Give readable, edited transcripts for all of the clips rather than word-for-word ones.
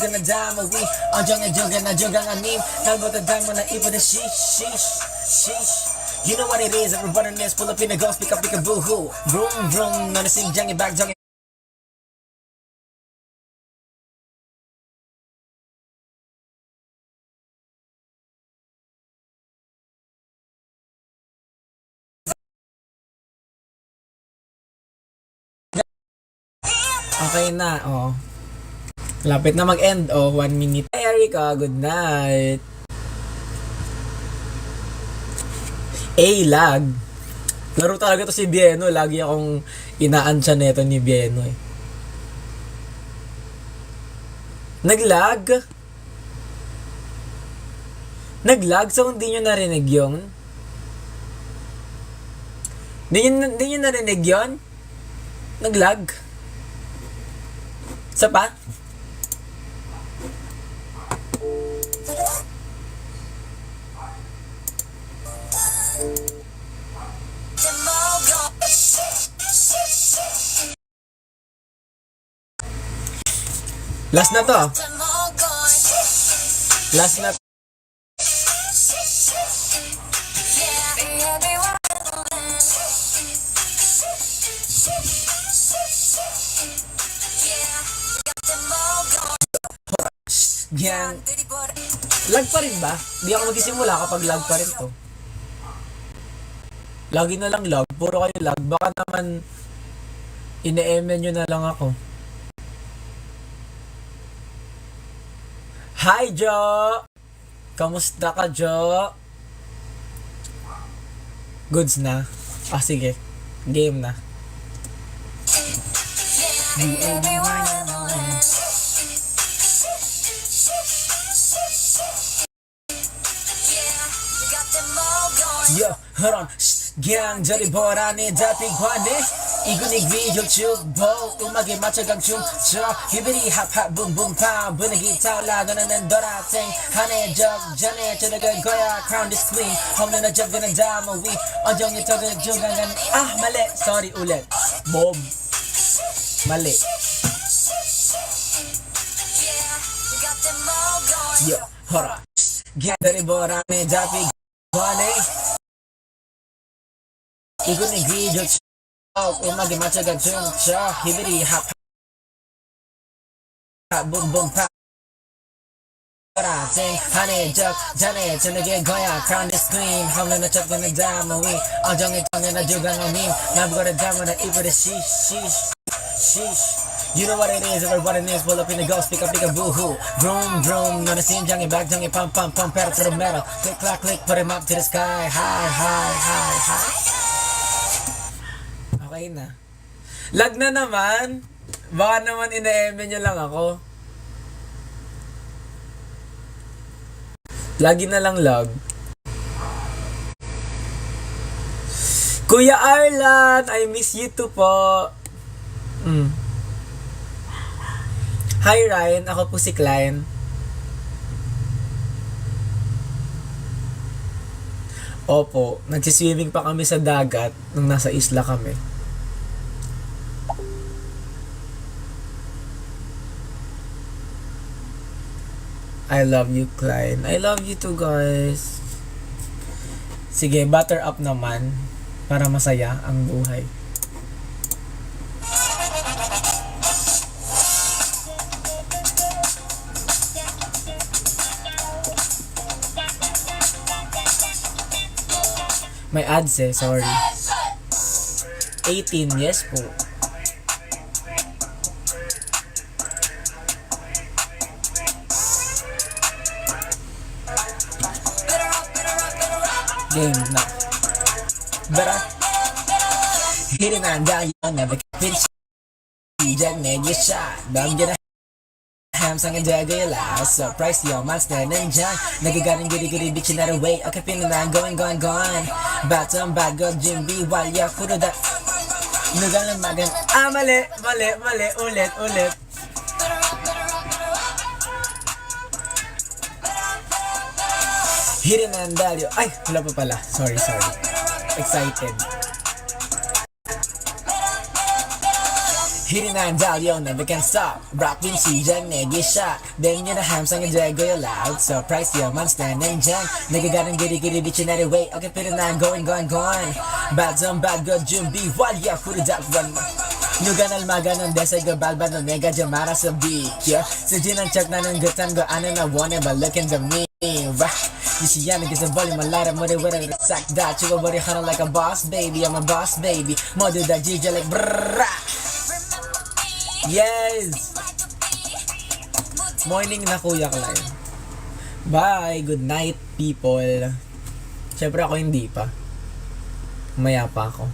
gonna die mo we 언정에 저ገ나 저강한 님 날보다 닮은 이보다 sheesh You know what it is everybody needs pull up in the ghost pick up boohoo vroom vroom 너는 심장이 박정해 Okay na, oh. Lapit na mag-end, oh. 1 minute. Hey, Erica, good night. Lag. Laro talaga to si Bieno. Lagi akong inaansya neto ni Bieno, eh. Naglag? Naglag? So, hindi nyo narinig yun? Hindi nyo narinig yun? Naglag? Isa pa? Last na to. Last na. Yan. Lag pa rin ba? Di ako magsisimula kapag lag pa rin to. Lagi na lang lag. Puro kayo lag. Baka naman ine-emen nyo na lang ako. Hi, Jo! Kamusta ka, Jo? Goods na? Ah, sige. Game na. Yo, hold on. 그냥 저리 보라네 잡히관네 이군이 귀족축보 음악에 맞춰 강춤 저 히비리 핫핫 붐붐파 분위기 타올라 너는 도라탱 한해 적전에 저녁은 거야 crown this queen 없는 어쩌고는 담아 위 언정이 터는 중간간 아 말레 sorry 우렛 몸 말레 Yo, hold on. 그냥 저리 보라네 잡히관네 이군이 귀족 음악에 맞춰 강춤 저 히비리 핫핫 붐붐파 땡 한해 적전에 저녁에 거야 crown this queen 없는 어쩌고는 담아 위 언정이 터는 주강한 님 나보고를 담으라 이불에 sheesh You know what it is, everybody needs pull up in the ghost, pick up boohoo Vroom vroom, 너는 심장에 박정에 pump pedal to the metal Click clack click, put him up to the sky High Okay na. Lag na naman. Baka naman ina-eme nyo lang ako. Lagi na lang lag. Kuya Arlan, I miss you too po. Hi Ryan, ako po si Klein. Opo, nagsiswimming pa kami sa dagat nung nasa isla kami. I love you, Klein. I love you too, guys. Sige, butter up naman para masaya ang buhay. May ads eh, sorry. 18, yes po. Game na. Better. Hit it and down, you never can Jack made you shot. Don't get a Samsung dagay la surprise yo monster ninja nagagaling giri-giri bitchin that away okay feeling I'm going bottom bad girl Jim B while you're full of that nagalang magan mali ulit hidden and value ay wala pa pala sorry excited hitting down, yo, never can stop. Rockin' 시작 내기 shot. 뱅이나 함성에 대고 loud. Surprise, yo, man standing jang. 내가 가는 길이 비친 every way. Okay, feeling I'm going. Bad zone, bad good, 준비 완료. 후리닥 one. 누가 날 막아는 데서 이거 밟아도 내가 좀 알아서 비켜. 쓰지는 척 나는 그딴 거 안 해. 나 원해, but look into me. 이 시야는 계속 벌리 말라라 머리 위로 싹다 죽어버려 하나 like a boss baby. I'm a boss baby. 모두 다 지져 like brrrra. Yes! Morning na Kuya Clive. Bye! Good night, people. Siyempre ako hindi pa. Maya pa ako.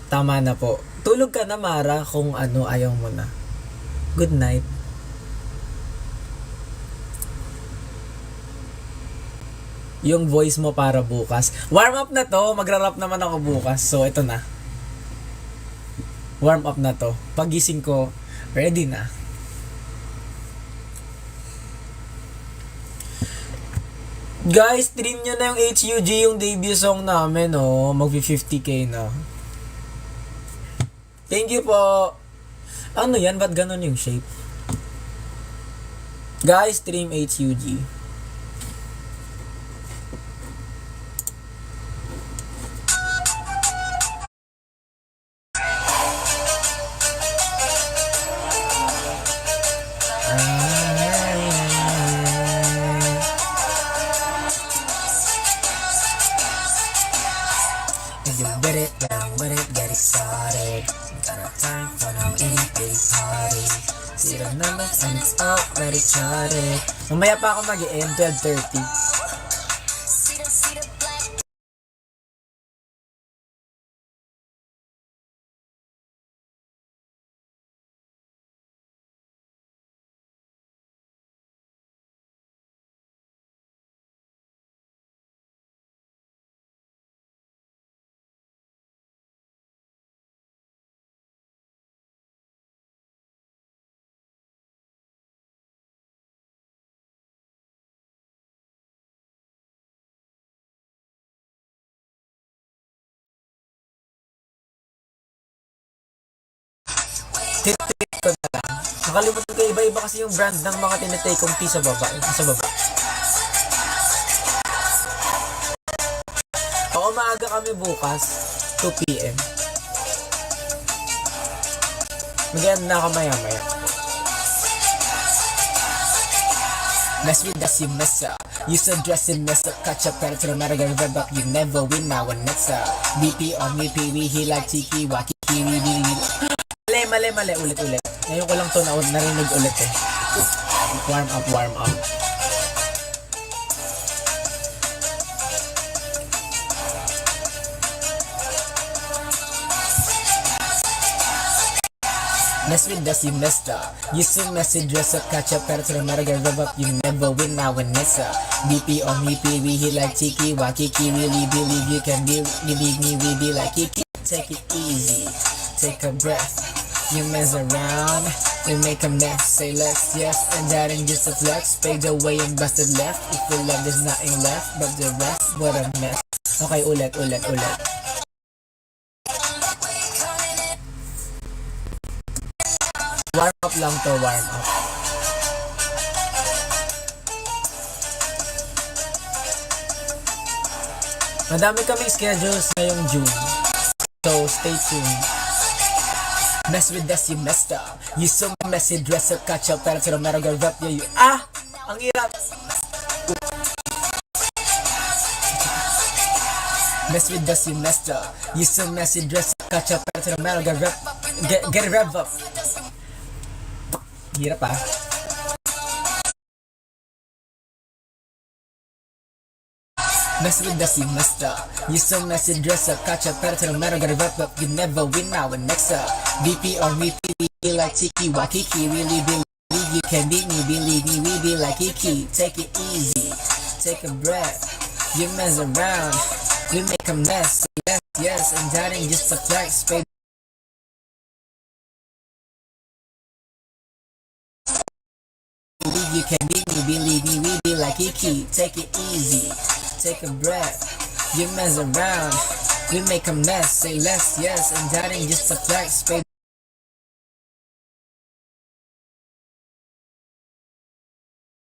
Tama na po. Tulog ka na, Mara, kung ano ayaw mo na. Good night. Yung voice mo para bukas. Warm up na to. Magra-rap naman ako bukas. So, ito na. Warm up na to. Pagising ko, ready na. Guys, stream nyo na yung HUG, yung debut song namin, oh. Mag-50k na. Thank you po. Ano yan? Ba't ganun yung shape? Guys, stream HUG. Get excited. Got no time for no itty-bitty party. See the numbers and it's already charted. Mamaya pa ako mag-end, 12:30. Titake ko na lang. Nakalimutan ko iba-iba kasi yung brand ng mga tinatake kong tea sa baba. Sa baba. Oo, maaga kami bukas. 2 p.m. Mag-end na ako maya-maya. Mess with us, you mess up. You so dressed and mess up. Catch up, better to the matter, get rev up. You never win now when next up. BP on me, PV, he like Tiki, Waki, Kiwi, Mali. Ulit. Ngayon ko lang to narinig ulit eh. Warm up. Mess with us, you messed up. You so messy, dress up, catch up, better to the matter, get rev up. You never win now when next up. BP on me, PV, he like Tiki, Waki, really believe you can believe me, we be like Kiki. Take it easy, take a breath. You mess around, we make a mess. Say less, yes, and that ain't just a flex. Fade away and busted left. If you love, there's nothing left but the rest. What a mess. Okay, ulit. Warm up lang to, warm up. Madami kaming schedules ngayong June. So, stay tuned. Mess with us, you messed up. You so messy, dress up, catch up, pero to the matter, girl, rap, yeah, you. Ang hirap. Mess with us, you messed up. You so messy, dress up, catch up, pero to the matter, girl, rap, get it rev up. Hirap ah. Mess with us, you messed up. You so messy, dress up, catch up, better to the matter, gotta wrap up. You never win now and next up. BP on me, PV, like Tiki, Wakiki, really believe you can beat me, believe me, we be like Kiki. Take it easy, take a breath. You mess around, we make a mess. Say yes, and that ain't just a flex, baby. You can beat me, believe me, we be like Kiki. Take it easy, take a breath. You mess around, We make a mess, say less, yes, and that ain't just a flex. Pay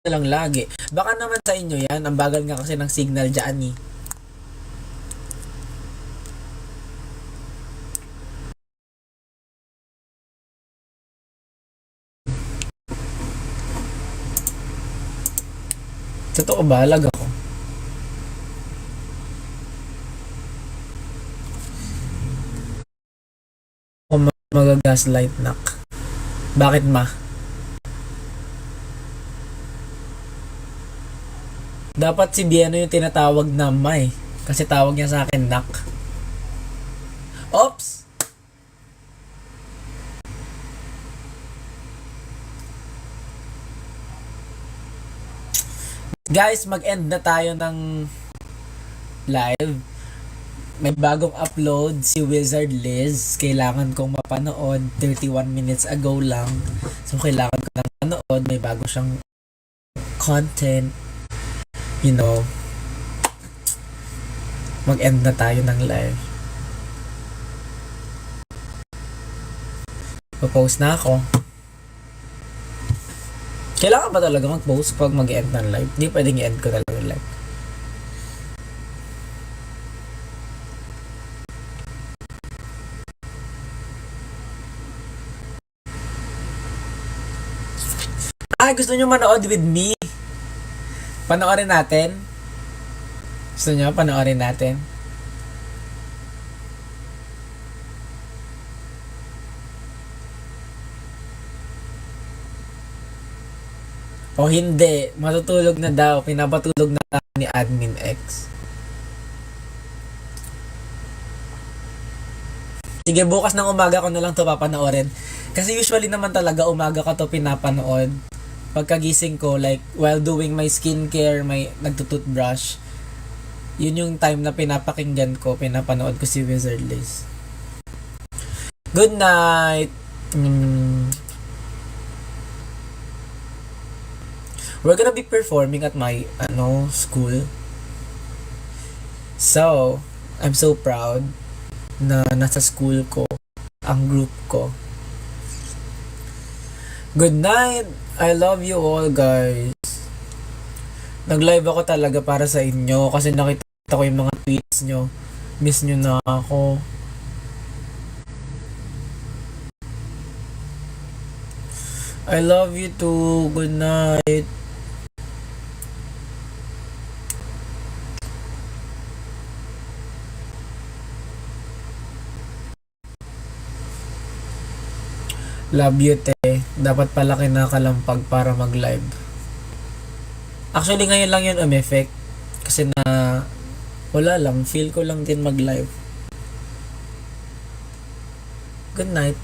na lang lagi. Baka naman sa inyo yan, ang bagal nga kasi ng signal dyan eh. Totoo ba? Lag ako. Ako mag-gaslight nak. Bakit ma? Dapat si Bieno yung tinatawag na ma eh. Kasi tawag niya sa akin nak. Oops! Guys, mag-end na tayo ng live. May bagong upload si Wizard Liz. Kailangan kong mapanood. 31 minutes ago lang. So, kailangan ko nang manood. May bago siyang content. You know. Mag-end na tayo ng live. Post na ako. Kailangan ba talaga mag-post pag mag-end ng live? Hindi pwedeng i-end ko talaga yung live. Gusto nyo manood with me? Panoorin natin? Gusto nyo panoorin natin? O hindi, matutulog na daw. Pinapatulog na ni Admin X. Sige, bukas ng umaga ko na lang to papanoorin. Kasi usually naman talaga umaga ko to pinapanood. Pagkagising ko, like, while doing my skincare, may nagtutoothbrush, yun yung time na pinapakinggan ko, pinapanood ko si Wizard Liz. Good night! We're gonna be performing at my school. So, I'm so proud na nasa school ko ang group ko. Good night! I love you all, guys. Nag-live ako talaga para sa inyo kasi nakita ko yung mga tweets nyo. Miss nyo na ako. I love you too. Good night. Love you, te. Dapat pala kinakalampag para mag-live. Actually, ngayon lang yun effect. Kasi na, wala lang. Feel ko lang din mag-live. Good night.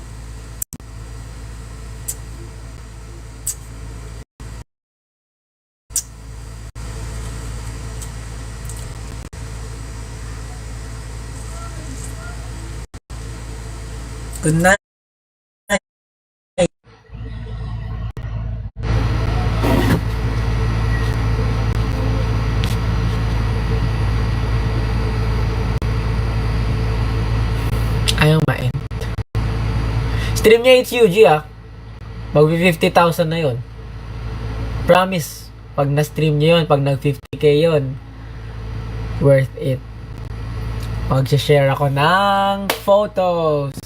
Good night. Ayaw ma-end. Stream niya HUG Mag-50,000 na yun. Promise. Pag na-stream niya yun, pag nag-50k yun, worth it. Mag-share ako ng photos.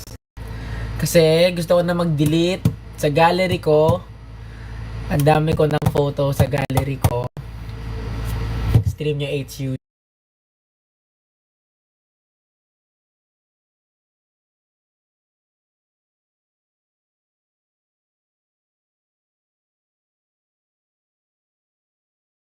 Kasi gusto ko na mag-delete sa gallery ko. Ang dami ko ng photo sa gallery ko. Stream niya HUG.